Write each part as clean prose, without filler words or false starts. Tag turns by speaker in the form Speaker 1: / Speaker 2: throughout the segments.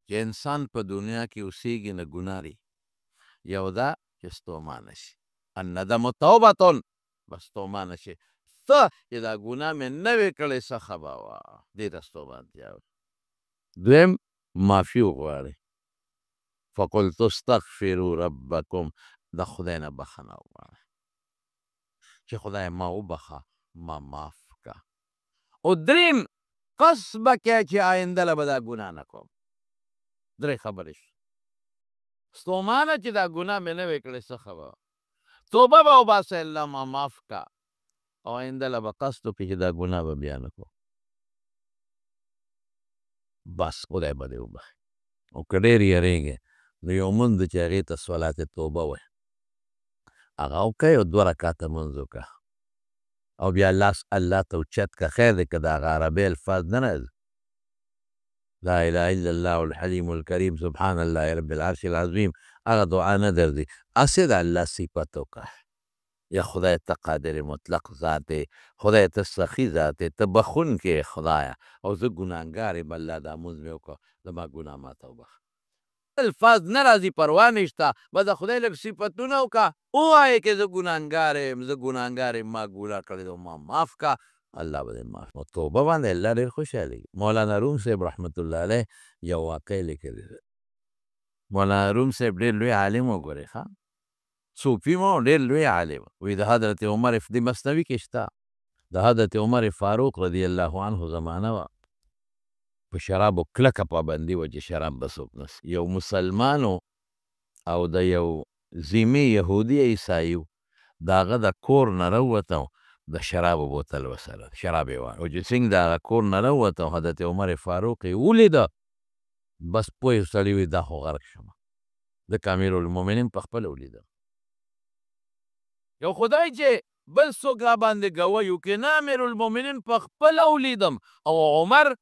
Speaker 1: چې انسان په دنیا کې اوسېږي نه ګناه لري. یو دا چې ستومانه شي، الندم توبتون، بس ستومانه شي څه چې دا ګناه مې نه وې کړې څه ښه به وه، دې ته ستومانتیا وایي. دویم معافي وغواړئ، فقلت استغفروا ربکم، د خدای نه بخښنه وغواړئ چې خدای ما وبخښه، ما معاف که. او دریم قصد به کوې چې آینده له به دا ګناه نه کوم. درې خبرې شو. ستومانه چې دا ګناه مې نه وې کړې څه ښه به وه، توبه به وباسئ الله ما معاف که، او آینده له به قصد وکړي چې دا ګناه به بیا نه کوم. بس خدای به دې وبخښي. او که ډېر یېرېږې نو یو لمونځ دی چې هغې ته صلات توبه وایي، هغه وکړئ او 2 رکعته لمونځ وکړه او بیا لاس الله ته اوچت که. خیر دی که د هغه عربۍ الفاظ نه راځي، لا اله الا الله الحلیم الکریم سبحان الله رب العرش العظیم، هغه دعا نه درځي، هسې د الله صفت وکړه. یا خدای ته قادر مطلق ذات دی، خدای ته سخي ذات دی، ته بخښونکی خدایه، او زه ګناهګار یم الله دا لمونځ مې وکړه، زما ګناه ماته وبخښه. الفاظ نه راځي پروا نشته، بس د خدای لږ صفتونه وکړه، ووایې چې زه ګناهګار یم، زه ګناهګار یم، ما ګناه کړې ده، ما معاف که، الله به دې معاف. نو توبه باندې الله ډېر خوشحالېږي. مولانا روم صاحب رحمت الله علیه یو واقع لیکلې ده. مولانا روم صاحب ډېر لوی عالم و، ګورې ښه، صوفي مو ډېر لوی عالم. وایي د حضرت عمر د مثنوي کې شته، د حضرت عمر فاروق رضی الله عنه زمانه وه، په شرابو کلکه پابندي وه چې شراب به څوک نه څښي. یو مسلمان او د یو ذمي یهودي عیسایي و، د هغه د کور نه راووته، د شرابو بوتل ورسره، شراب یې وانه، او چې څنګه د هغه کور نه راووته، حضرت عمر فاروق یې ولیده، بس پوه سړي وایي دا خو غرق شمه، ځکه امیرالمؤمنین په خپله ولیده. یو خدای چې بل څوک را باندې ګوی وکړي، نه امیرالمؤمنین په خپله ولیدم، او عمر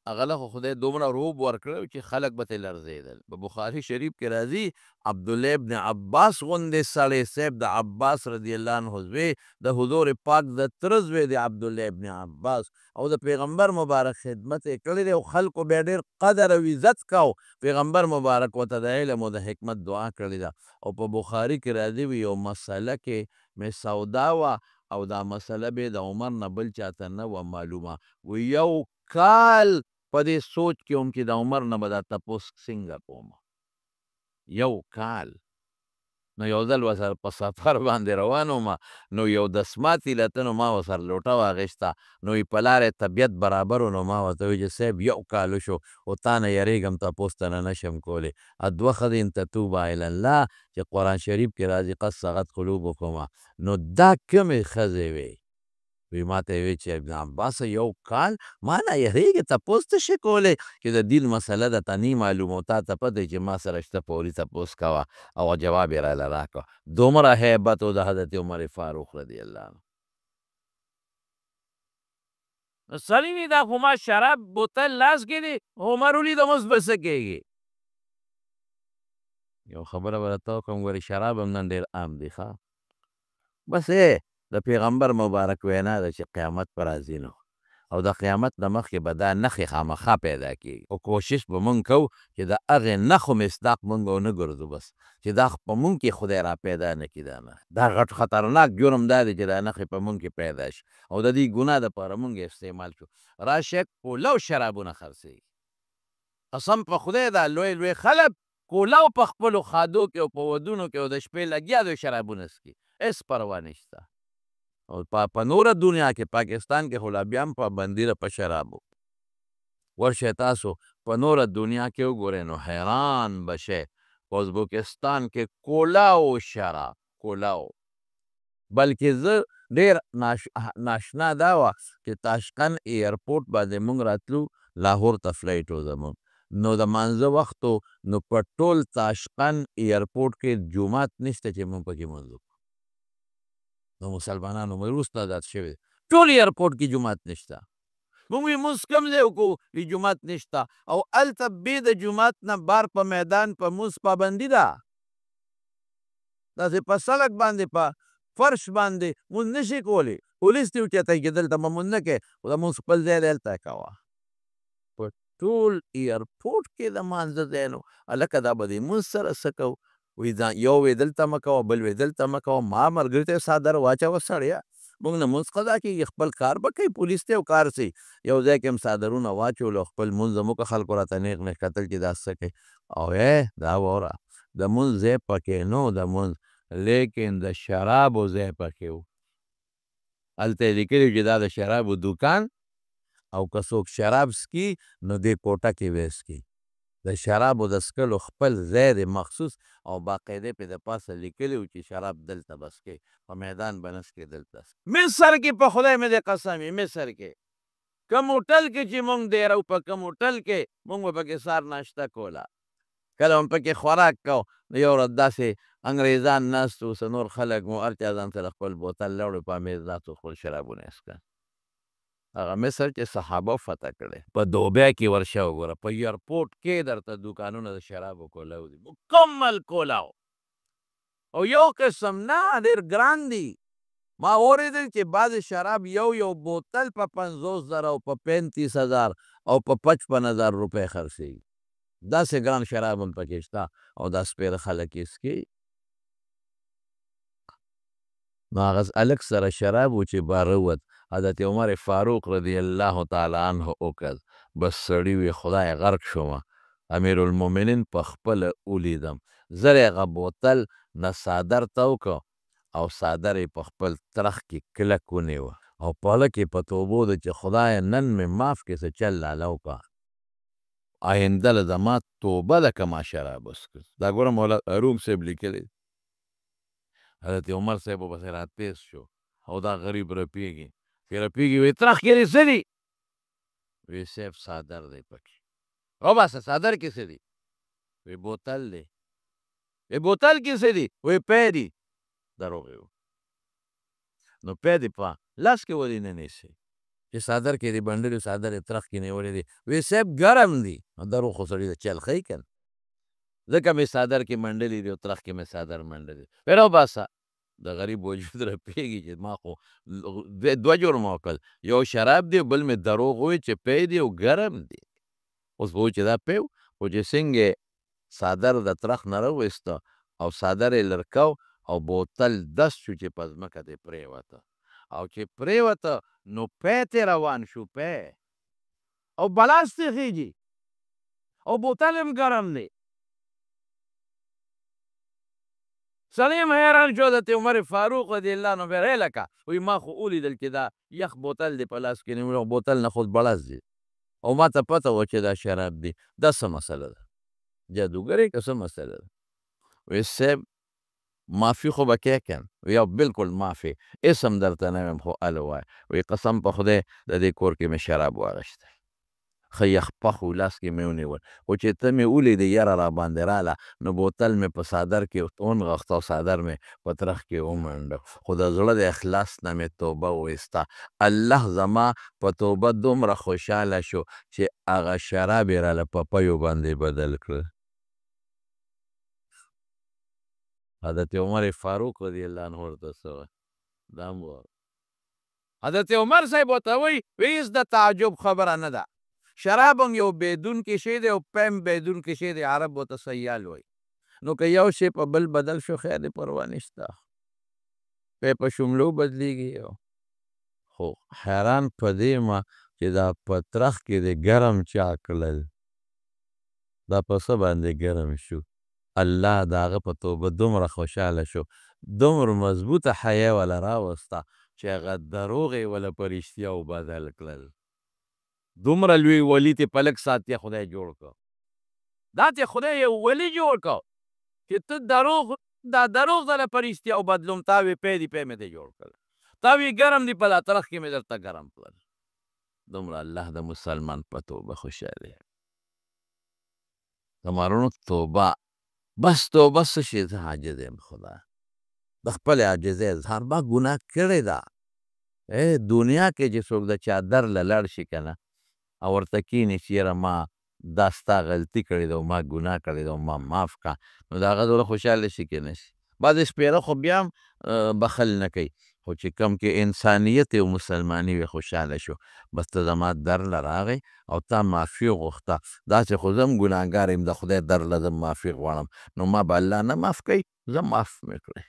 Speaker 1: هغه له خو خدای دومره روب ورکړی چې خلک به ترې لړزېدل. په بخاري شریف کې راځي عبدالله ابن عباس غوندې سړی صاحب، د عباس رضی الله عنه زوی، د حضور پاک د تره زوی دی عبدالله ابن عباس، او د پیغمبر مبارک خدمت یې کړی دی، او خلکو بیا ډېر قدر او عزت کو. پیغمبر مبارک ورته د علم او د حکمت دعا کړې ده. او په بخاري کې راځي وي یو مسله کې مې سودا وه، او دا مسله به د عمر نه بل چاته نه وه معلومه، و یو کال په دې سوچ کې وم چې د عمر نه به دا تپوس څنګه کوم، یو کال. نو یو ځل ورسره په سفر باندې روان وم، نو یو دسمات یې لته، نو ما ورسره لوټه واخیسته، نو یې په لارې طبیعت برابر و، نو ما ورته وویل چې صاحب یو کال وشو، او تا نه یېرېږم، تپوس ته نه نشم کولی. 2 ښځې تتوبه الی الله چې قرآن شریف کې راځي قد صغت قلوبکما، نو دا کومې ښځې وې؟ وی ما ته یې ویل چې ابن عباسه یو کال ما نه یېرېږې، تپوس ته شې کولی چې د دین مسله درته نه معلومه، او تا ته پته چې ما سره شته، فوري تپوس کوه، او جواب یې راله راکړه. دومره هیبت و د حضرت عمر فاروق رضی الله عنه. سړي وي دا خو ما شراب بوتل لاس کې دی، عمر ولیدم اوس به څه کېږي. یو خبره به درته وکړم، ګورې شراب هم نن ډېر عام دی ښه، بس د پیغمبر مبارک وینا ده چې قیامت به راځي نو، او د قیامت نه مخکې به دا نښې خامخا پیدا کېږي، او کوشش به مونږ کوو چې د هغې نښو مصداق مونږ ونه ګرځو، بس چې دا په مونږ کې خدای را پیدا نه کړي دا نښې. دا غټ خطرناک جرم دا دی چې دا نښې په مونږ کې پیدا شي، او د دې ګناه دپاره مونږ استعمال کړو. راشه کوله او شرابونه خرڅېږي، قسم په خدای دا لوی لوی خلک کوله په خپلو خادو کې او په ودونو کې او د شپې لګیا دی شرابونه څښي، هېڅ پروا نشته. او په نوره دنیا کې پاکستان کې خو لا بیا هم پابندي ده په شرابو. ورشئ تاسو په نوره دنیا کې وګورئ نو حیران به شئ. په ازبکستان کې کوله او شراب، کوله او بلکې زه ډېر ناشنا دا وه چې تاشقند ایرپورټ باندې مونږ راتلو، لاهور ته فلایټ و زمونږ، نو د مانځه وخت و، نو په ټول تاشقند ایرپورټ کې جومات نشته چې مونږ پکې لمونځ وکړو. نو مسلمانانو مې وروسته ازاد شوي، ټول ایرپورټ کې جومات نشته. مونږ وی مونځ کوم ځای وکړو؟ وی جومات نشته، او هلته بې د جومات نه بار په میدان په مونځ پابندي ده، داسې په سړک باندې په فرش باندې مونځ نشي کولی. پولیس دې اوچتوي چې دلته به مونځ نه کوې، خو د مونځ خپل ځای دی هلته یې کوه. ټول ایرپورټ کې د مانځه ځای نو. هلکه دا به د مونځ سره څه کوو؟ وایي یو وایي دلته مه کوه، بل وایي دلته مه کوه. ما ملګري ته څادر واچوه سړیه، موږ نه مونځ قضا کېږي، خپل کار به کوي، پولیس ته یو کار سي. یو ځای کې هم څادرونه واچولو، خپل مونځ هم وکړه. خلکو راته نیغ نیغ کتل چې دا څه کوي. او دا واوره، د مونځ ځای پکې نه و، د مونځ لیکن د شرابو ځای پکې و. هلته یې لیکلي چې دا د شرابو دوکان، او که څوک شراب څکي نو دې کوټه کې به یې څکي. د شرابو د څکلو خپل ځای دی مخصوص، او باقاعده پې د پاسه لیکلي و چې شراب دلته به څکئ، په میدان به نه څکئ، دلته څکئ. مصر کې په خدای مې د قسم وي، مصر کې کوم هوټل کې چې مونږ دیرو، په کوم هوټل کې مونږ به پکې سهار ناشته کوله، کله هم پکې خوراک کو. یو ورځ داسې انګریزان ناست وو، څه نور خلک مو، هر چا ځان سره خپل بوتل راوړی، په میز ناست وو، خپل شرابونه یې څکل. هغه مصر چې صحابه فتح کړی، په دوبۍ کې ورشه وګوره، په ایرپورټ کې درته دوکانونه د شرابو کولاو دي، مکمل کولاو. او یو قسم نه، ډېر ګران دي. ما اورېدل چې بعضې شراب یو بوتل په 50,000 او په 35,000 او په 55,000 روپۍ خرڅېږي. داسې ګران شراب هم پکې شته، او دا سپېره خلک یې څکي. نو هغه هلک سره شراب و چې باره ووت. حضرت عمر فاروق رضی الله تعالی عنه وکړ، بس سړي وي خدای غرق شومه، امیرالمؤمنین په خپله ولیدم. زر یې هغه بوتل نه څادر ته وکړ، او څادر یې په خپل ترخ کې کلک ونیوه، او په هلک یې په توبو ده چې خدایه نن مې معاف کړې، څه چل لاله وکړه، آینده له زما توبه ده که ما شراب وڅښل. دا ګوره مولا روم صاحب لیکلی، حضرت عمر صاحب ورپسې راتېز شو، او دا غریب رپېږي، چې رپېږي وایي ترخ کې دې څه دي؟ وایي صاحب څادر دی پکې. وباسه څادر کې څه دي؟ وایي بوتل دی. وایي بوتل کې څه دي؟ وایي پی دي. دروغ یې و. نو پی دې په لاس کې ولې نه نیسئ چې څادر کې دې بنډلي، څادر یې ترخ کې نیولی دی؟ وایي صاحب ګرم دي. دروغ خو سړي ته چل ښیي که نه، ځکه مې څادر کې منډلي دي او ترخ کې مې څادر منډلي. وایي راوباسه. د غریب وجود رپېږي چې ما خو دوه جرمه وکړل، یو شراب دی، بل مې دروغ ووایي چې پی دی او ګرم دی. اوس به و چې دا پی و، خو چې څنګه یې څادر د ترخ نه راوایسته او څادر یې لرکو، او بوتل دست شو چې په ځمکه دې پرېوته، او چې پرېوته نو پی ترې روان شو، پی او بلاس ترې خېږي، او بوتل هم ګرم دی. سړی هم حیران شو. حضرت عمر فاروق رضی الله عنه ویل لکه وایي ما خو ولیدل چې دا یخ بوتل دی په لاس کې نیولی، بوتل نه خود بړز دی، او ما ته پته وه چې دا شراب دی. دا څه مسله ده؟ جادوګرې که څه مسله ده؟ وایي صاحب معافي خو به کې که نه؟ وایي بلکل معافي، اسم درته نه ویم خو هله ووایه. وایي قسم په خدای د دې کور کې مې شراب واغېستی، ښه یخ پخ و، لاس کې مې ونیول، خو چې ته مې ولیدې یره راباندې راله، نو بوتل مې په څادر کې ونغښته، او څادر مې په ترخ کې ومنډه، خو د زړه د اخلاص نه مې توبه وایسته. الله زما په توبه دومره خوشحاله شو چې هغه شراب یې راله په پیو باندې بدل کړل. حضرت عمر فاروق رضی الله عنه ورته څه وایي؟ دا هم واوره. حضرت عمر صاحب ورته وایي هېڅ د تعجب خبره نه ده، شراب هم یو بېدونکي شی دی، او پی هم بېدونکي شی دی، عرب ورته سیال وایي. نو که یو شی په بل بدل شو، خیر دی، پروا نشته، پی په شملو بدلېږي. خو حیران په دې یم چې دا په ترخ کې د ګرم چا کړل، دا په څه باندې ګرم شو؟ الله د هغه په توبه دومره خوشحاله شو، دومره مضبوطه حیا وله راوسته چې هغه دروغ یې وله په رښتیاو بدل کړل. دومره لوی ولي تې په لږ ساعت کې خدای جوړ کړ. دا تې خدای یو ولي جوړ کړ چې ته دروغ، دا دروغ درله په رښتیاو بدلوم. تا وې پی دي، پی مې دې جوړ کړل، تا وې ګرم دي، په دا ترخ کې مې درته ګرم کړل. دومره الله د مسلمان په توبه خوشحاله. تمارونو توبه، بس توبه څه شي؟ زه عاجز یم خدا، د خپلې عاجزۍ اظهار. ما ګناه کړې ده. دنیا کې چې څوک د چا در له لاړ شي که نه، او ورته کښېني چې یاره ما دا ستا غلطي کړې ده او ما ګناه کړې ده او ما معاف کړه، نو د هغه زړه خوشحاله شي که نه شي؟ بعضې سپېره خو بیا هم بخل نه کوي، خو چې کم کې انسانیت او مسلماني وي خوشحاله شو. بس ته زما در له راغی او تا معافي غوښته. داسې خو زه هم ګناهګار یم، د خدای در له زه معافي غواړم، نو ما به الله نه معاف کوي، زه معاف مې کړی.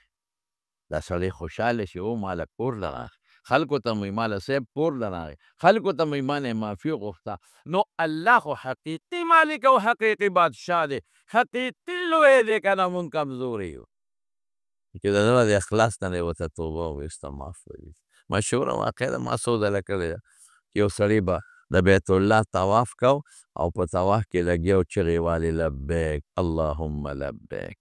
Speaker 1: دا سړی خوشحاله شي، او ماله کور له راغی، خلکو ته مې ماله صاحب کور له راغی، خلکو ته مې مانې معافي غوښته. نو الله خو حقیقي مالک او حقیقي بادشاه دی، حقیقي لوی دی، که نه مونږ کمزوري یو. چې د زړه د اخلاص نه دی ورته توبه وویسته، معاف وویست. مشهوره واقعه ده، ما څو ځله کړې ده. یو سړی به د بیت الله طواف کو او په طواف کې لګیا او چغې والې لبیک اللهم لبیک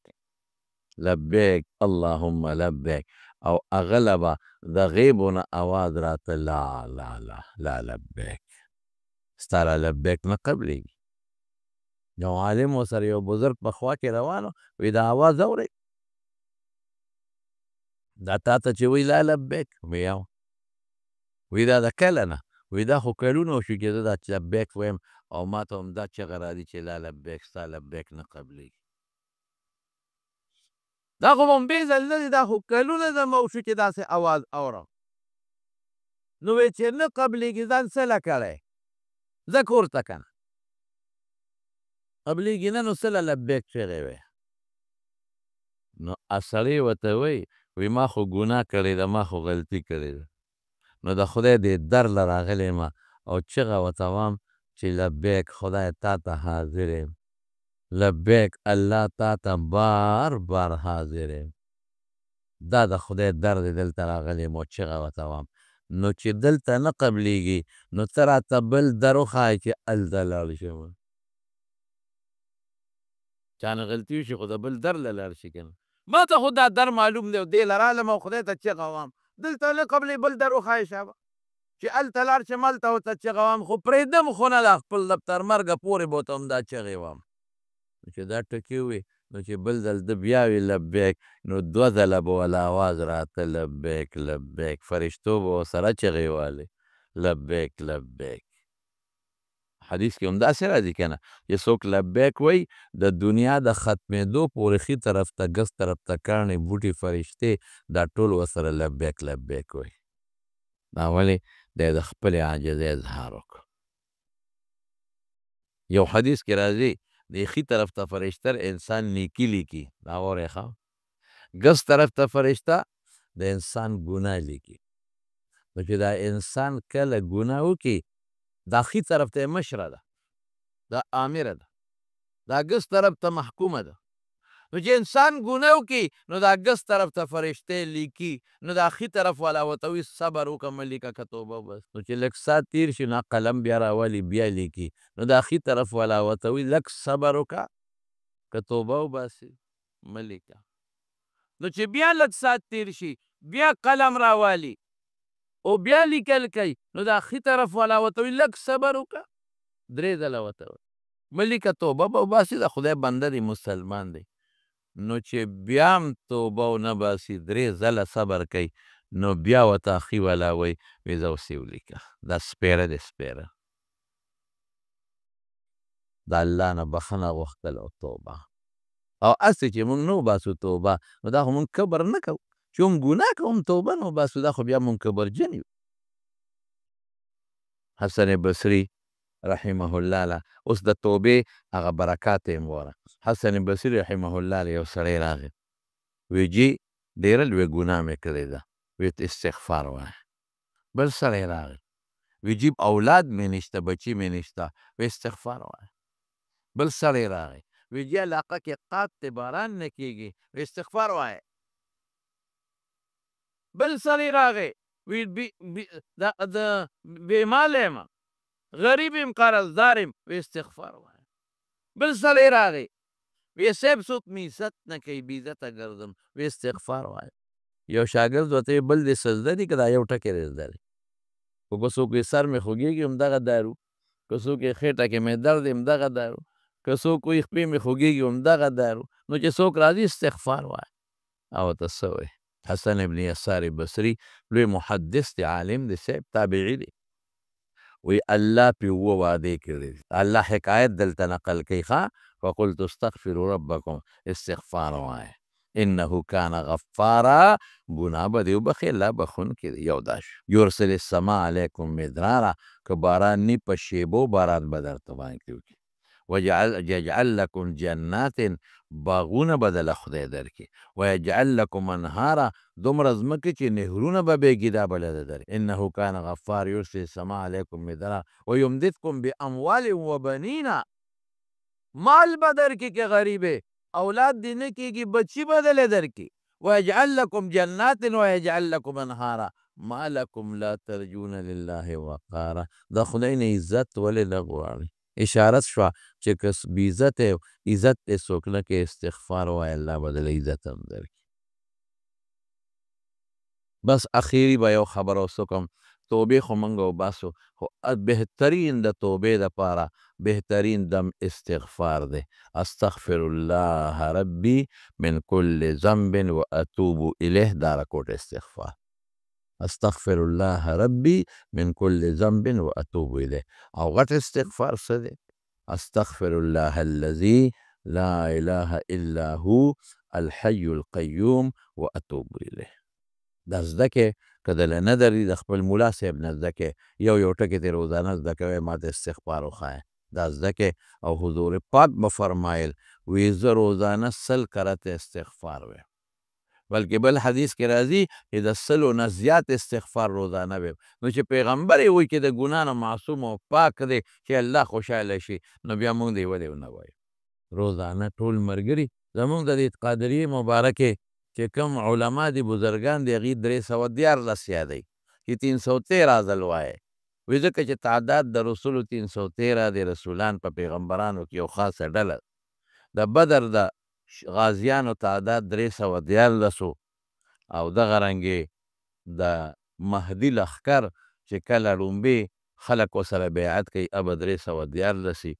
Speaker 1: لبیک اللهم لبیک، او هغه له به د غیبو نه اواز راته لا لا لا لا لبیک، ستا را لبیک نه قبلېږي. یو عالم ورسره یو بزرګ په خوا کې روان و، وایي دا اواز اورئ، دا تا ته چې وایي لا لبیک، وایي او وایي دا د کله نه؟ وایي دا خو کلونه وشو چې زه دا لبیک وایم او ما ته هم دا چغه راځي چې لا لبیک، ستا لبیک نه قبلېږي. دا خو بمبې ځل نه دی، دا خو کلونه زما وشو چې داسې اواز اورم. نو وایي چې نه قبلېږي ځان څه له کړی، ځه کور ته که نه قبلېږي نه، نو څه له لبیک چغې وایې. نو سړی ورته وایي ما خو ګناه کړې ده، ما خو غلطي کړې ده، نو د خدای دې در له راغلی یم او چغه ورته وایم چې لبیک خدای تا ته حاضر یم، لبیک الله تا ته بار بار حاضر یم. دا د خدای در دی، دلته راغلی یم او چغه ورته وایم. نو چې دلته نه قبلېږي نو ته راته بل در وښایه چې هلته لاړ شم. چا نه غلطي وشي خو د بل در له لاړ شي که نه. ما ته خو دا در معلوم دی او دې له رالم او خدای ته چغه وایم، دلته نه قبلې بل در وښایه شابه چې هلته لاړ شم، هلته ورته چغه وایم، خو پرېږدم خو نه دا خپل د تر مرګه پورې به ورته همدا چغې وایم. چې دا ټکي ووایي نو چې بل ځل ده بیا وي لبیک، نو دوه ځله به وله اواز راته لبیک لبیک، فرشتو به ورسره چغې والې لبیک لبیک. حدیث کې هم داسې راځي که نه چې څوک لبیک وایي د دنیا د ختمېدو پورې ښي طرف ته ګس طرف ته کاڼې بوټي فرشتې دا ټول ورسره لبیک لبیک وایي. دا ولې دی د خپلې عاجزۍ اظهار وکړو. یو حدیث کې راځي د ښي طرف ته فرشته انسان نیکي لیکي، دا واورئ ښه، ګس طرف ته فرشته د انسان ګناه لیکي. نو چې دا انسان کله ګناه وکړي دا ښي طرف ته یې مشره ده، دا امره ده، دا ګس طرف ته محکومه ده. نو چې انسان ګناه وکړي نو دا ګس طرف ته فرشتې لیکي، نو دا ښي طرف والا ورته وایي صبر وکړه مه لیکه که توبه وباسې. نو چې لږ ساعت تېر شي نو قلم بیا راولي بیا لیکي، نو دا ښي طرف والا ورته وایي لږ صبر وکړه که توبه وباسې مه لیکه. نو چې بیا لږ ساعت تېر شي بیا قلم راوالي او بیا لیکل کوي، نو دا ښي طرف والا ورته وایي لږ صبر وکړه، درې ځله ورته وایي مه لیکه توبه به وباسي، د خدای بنده دی مسلمان دی. نو چې بیا هم توبه ونه باسي درې ځله صبر کوي، نو بیا ورته ښي والا وایي زه اوس یې ولیکه، دا سپېره دی سپېره. د الله نه بخښنه غوښتل او توبه، او هسې چې موږ نه وباسو توبه نو دا خو موږ کبر نه کوو، چې هم ګناه کوو هم توبه نه وباسو دا خو بیا موږ کبرجن یو. حسن بصري رحمه الله له اوس د توبې هغه برکات یې وګوره. حسن بصري رحمه الله له یو سړی راغی، وی جي ډېره لویه ګناه مې کړې ده، وی استغفار وایه. بل سړی راغی، وی جي اولاد مې نشته بچي مې نشته، وی استغفار وایه. بل سړی راغی، وی جي علاقه کې قات دی باران نه کېږي، وی استغفار وایه. بل سړی راغی، وی د بېماله یم، غریب یم قرضدار یم، وی استغفار وایه. بل سړی راغی، وی صاحب څوک مې عزت نه کوي بې عزته ګرځم، وی استغفار وایه. یو شاګرد ورته وی بل دې څه زده دي که دا یو ټکی دې زده دی؟ خو که څوک وی سر مې خوږېږي همدغه دارو، که څوک یې خېټه کې مې درد دی همدغه دارو، که څوک وایي خپې مې خوږېږي همدغه دارو. نو چې څوک راځي استغفار وایه. او ورته څه وایي؟ حسن ابن یسار بصري لوی محدث دی، عالم دی صاحب، تابعي دی، وی الله پې اووه وعدې کړې دي. الله حکایت دلته نقل کوي ښه، فقلت استغفروا ربکم استغفار وایه. انه کان غفارا، ګناه به دې وبخي، الله بخونکی دی. یو دا شو. یرسل السماء علیکم مدرارا، که باران نی په شیبو باران به درته باندې وکړي. یجعل لکم جنات، باغونه به دله خدای درکړي. ویجعل لکم انهارا، دومره ځمکې چې نهرونه به بهیږي دا به له درکړي. انه کان غفار یرسل السماء علیکم مدرارا ویمددکم باموال وبنینا، مال به درکړي که غریبې، اولاد دې نه کېږي، بچي به دله درکړي. ویجعل لکم جنات ویجعل لکم انهارا ما لکم لا ترجون لله وقارا. د خدای نه عزت ولې نه غواړئ؟ اشاره شوه چې که بې عزته عزت دې څوک نه کوي، استغفار ووایه، الله به دله عزت هم درکړي. بس اخیری به یو خبره اوس وکړم، توبې خو موږ وباسو، خو بهترین د توبې دپاره بهترین دم استغفار دی. استغفر الله ربي من كل ذنب واتوب الیه، دا رکوټ استغفار. استغفر الله ربي من كل ذنب واتوب الیه. او غټ استغفار څه دی؟ استغفر الله الذي لا اله الا هو الحي القيوم واتوب الیه. دا زده کې، که دله نه دري د خپل ملا صاحب نه زده کې، یو ټکي دې روزانه زده کوئ، ما ته استغفار وښایه. دا زده کې. او حضور پاک به فرمایل وی زه روزانه 100 کرته استغفار ویم. بلکې بل حدیث کې راځي چې د 100 نه زیات استغفار روزانه ویم. نو چې پیغمبر یې وایي چې د ګناه نه معصوم او پاک دی چې الله خوشحاله شي، نو بیا موږ دې ولې ونه وایو؟ روزانه ټول ملګري زموږ د دې قادریې مبارکې چې کوم علما دي، بزرګان دي، هغې 314 یادوي چې 313 ځل وایي. وایي ځکه چې تعداد د رسولو 313 د رسولان په پیغمبرانو کې یو خاصه ډله. د بدر د غازیانو تعداد 314 او دغه رنګې د مهدي لښکر چې کله لومبې خلک ورسره بیعت کوي، ابه 314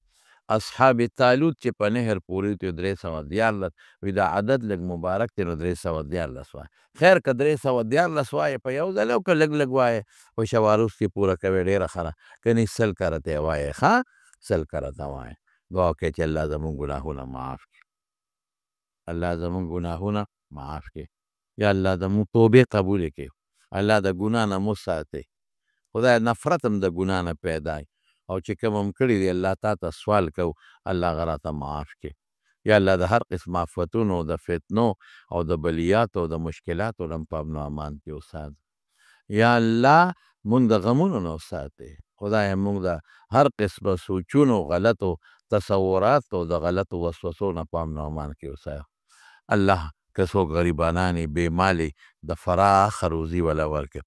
Speaker 1: اصحاب تالوت چې په نهر پورې ته 314 وي، دا عدد لږ مبارک دی، نو 314 وایي. خیر که 314 وایي په یو ځل، او که لږ لږ وایي په شواروس کې پوره کوي، ډېره ښه ده. که نه 100 کرته یې وایي، ښه 100 کرته وایي. دعا وکړئ چې الله زموږ ګناهونه معاف کړي، الله زموږ ګناهونه معاف کړي. یا الله زموږ توبې قبولې کړي، الله د ګناه نه مو ساتئ. خدای نفرت هم د ګناه نه پیدا وي، او چې کوم هم کړي دي الله تا ته سوال کوو، الله هغه راته معاف کړي. یا الله د هر قسم آفتونو، د فتنو او د بلیاتو او د مشکلاتو نه په امن و امان کې وساتي. یا الله مونږ د غمونو نه وساتې. خدایه مونږ د هر قسمه سوچونو، غلطو تصوراتو، د غلطو وسوسو نه په امن و امان کې وساتي. الله که څوک غریبانان یې بې مالې د فراخه روزي وله ورکړي،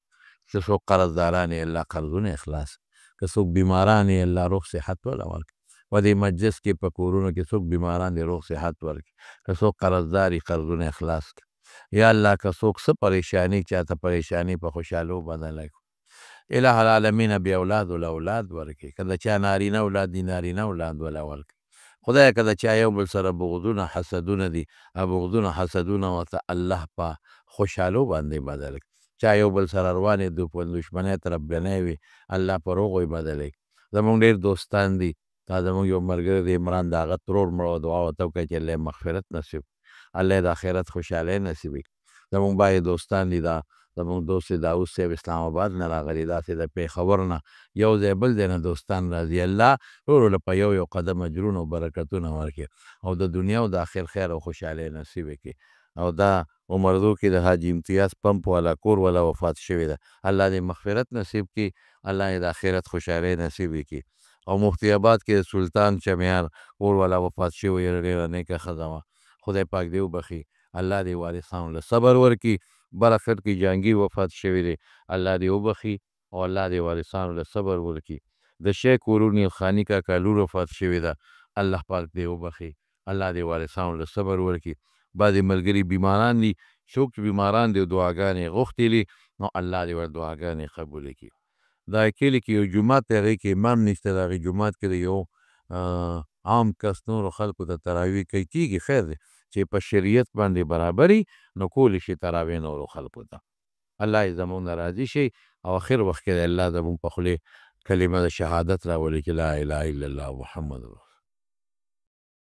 Speaker 1: که څوک قرضداران یې الله قرضونه اخلاص، که څوک بیماران یې الله روغ صحت وله ورکړي. په دې مجلس کې په کورونو کې څوک بیماران دي، روغ صحت ورکړي. که څوک قرضدار یې قرضونه اخلاص کړي. یا الله که څوک څه پریشاني، چاته پریشاني په خوشحالو بدله کړي. اله العالمین بې اولاد الاولاد ورکړي. که د چا نارینه اولاد دي، نارینه اولاد وله ورکړي. خدایه که د چا یو بل سره بغضونه حسدونه دي، بغضونه حسدونه ورته الله په خوشحالو باندې بدل کړي. چا یو بل سره روانې دښمنۍ تربګنۍ وي، الله په روغو یې بدله کړي. زموږ ډېر دوستان دي، دا زموږ یو ملګری دی عمران، د هغه ترور مړ و، دعا ورته وکړئ چې الله یې مغفرت نصیب کړي، الله یې د آخرت خوشحالۍ نصیب کړي. زموږ بعضې دوستان دي، دا زموږ دوست داود صاحب اسلام آباد نه راغلي، داسې د پېښور نه یو ځای بل ځای نه دوستان راځي. الله ټولو له په یو یو قدم اجرونه او برکتونه ورکړي، او د دنیا او د آخر خیر او خوشحالۍ نصیب کړي. او دا عمردو کې د حاجي امتیاز پمپ والا کور والا وفات شوې ده، الله دې مغفرت نصیب کړي، الله یې د آخرت خوشحالۍ نصیب کړي. او مفتی آباد کې د سلطان چمیار کور والا وفات شوی، ډېره نیکه ښځه وه، خدای پاک دې وبخي، الله دې وارثانو له صبر ورکړي. بل اخر کې جهانګیر وفات شوی دی، الله دې وبخي او الله دې وارثانو له صبر ورکړي. د شیخ کورونی خانی کاکا لور وفات شوې ده، الله پاک دې وبخي، الله دې وارثانو له صبر ورکړي. بعضې ملګري بیماران دي، څوک چې بیماران دي دعاګانې غوښتې دي، نو الله دې ور دعاګانې قبولې کړي. دا کلي کې یو جومات دی، هغې کې امام نشته، د هغې جومات کې د یو عام کس نورو خلکو ته تراویح کوي، کېږي خیر دی، چې په شریعت باندې برابري، نو کولی شي تراویح نورو خلکو ته. الله یې زموږ نه راضي شي، او اخر وخت کې د الله زموږ په خولې کلمه د شهادت راولي چې لا اله الا الله محمد رسول